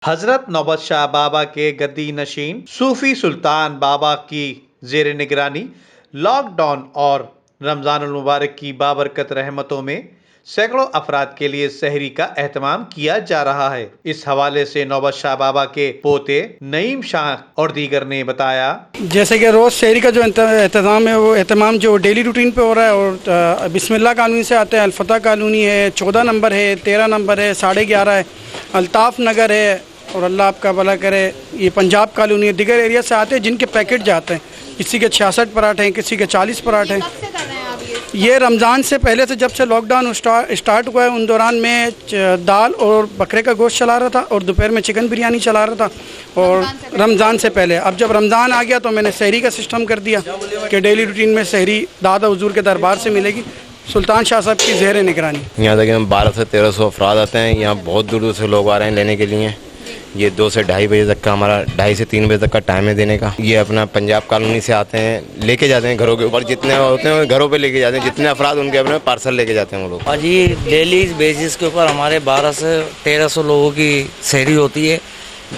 हजरत नौबत शाह बाबा के गद्दी नशीन सूफी सुल्तान बाबा की जेर निगरानी लॉकडाउन और रमजान मुबारक की बाबरकत रहमतों में सैकड़ों अफराद के लिए सहरी का एहतमाम किया जा रहा है। इस हवाले से नौबत शाह बाबा के पोते नईम शाह और दीगर ने बताया, जैसे कि रोज़ सहरी का जो एहतमाम है वो एहतमाम जो डेली रूटीन पे हो रहा है और बिस्मिल्लाह कॉलोनी से आते हैं, अल्फता कॉलोनी है, 14 नंबर है, 13 नंबर है, 11:30 है, अल्ताफ़ नगर है और अल्लाह आपका भला करे ये पंजाब कॉलोनी है। दिगर एरिया से आते हैं जिनके पैकेट जाते हैं, किसी के 66 पराठे हैं, किसी के 40 पराठे हैं। ये रमज़ान से पहले से जब से लॉकडाउन स्टार्ट हुआ है उन दौरान में दाल और बकरे का गोश्त चला रहा था और दोपहर में चिकन बिरयानी चला रहा था। और रमज़ान से पहले अब जब रमज़ान आ गया तो मैंने सहरी का सिस्टम कर दिया कि डेली रूटीन में सहरी दादा हुजूर के दरबार से मिलेगी, सुल्तान शाह साहब की ज़ेर निगरानी। यहाँ तक 1200 से 1300 अफराद आते हैं। यहाँ बहुत दूर दूर से लोग आ रहे हैं लेने के लिए। ये 2 से ढाई बजे तक का हमारा 2:30 से 3 बजे तक का टाइम है देने का। ये अपना पंजाब कॉलोनी से आते हैं, लेके जाते हैं घरों के ऊपर, जितने होते हैं घरों पे लेके जाते हैं, जितने अफराद उनके अपने पार्सल लेके जाते हैं वो लोग। और जी डेली बेसिस के ऊपर हमारे 1200 से 1300 लोगों की सहरी होती है,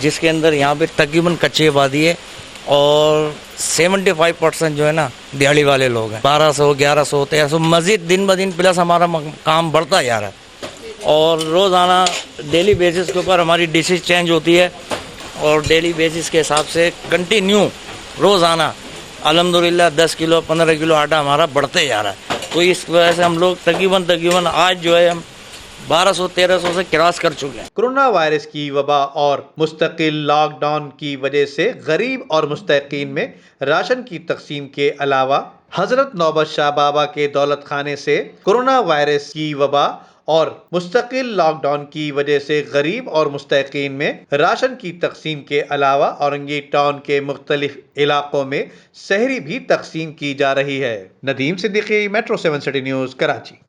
जिसके अंदर यहाँ पे तकरीबन कच्ची आबादी है और 75% जो है ना दिहाड़ी वाले लोग हैं। 1200, 1100, 1300 मज़ीद दिन ब दिन प्लस हमारा काम बढ़ता जा रहा है और रोज़ाना डेली बेसिस के ऊपर हमारी डिशेज चेंज होती है और डेली बेसिस के हिसाब से कंटिन्यू रोज़ाना अल्हम्दुलिल्लाह 10 किलो 15 किलो आटा हमारा बढ़ते जा रहा है। तो इस वजह से हम लोग तकरीबन आज जो है हम 1200-1300 से क्रॉस कर चुके हैं। कोरोना वायरस की वबा और मुस्तकिल लॉकडाउन की वजह से गरीब और मुस्तकीन में राशन की तकसीम के अलावा हजरत नौबत शाह बाबा के दौलत खाने से कोरोना वायरस की वबा और मुस्तकिल लॉकडाउन की वजह से गरीब और मुस्तकीन में राशन की तकसीम के अलावा औरंगी टाउन के मुख्तलिफ इलाकों में सहरी भी तकसीम की जा रही है। Nadeem Siddiqui, metro 7 city news, Karachi.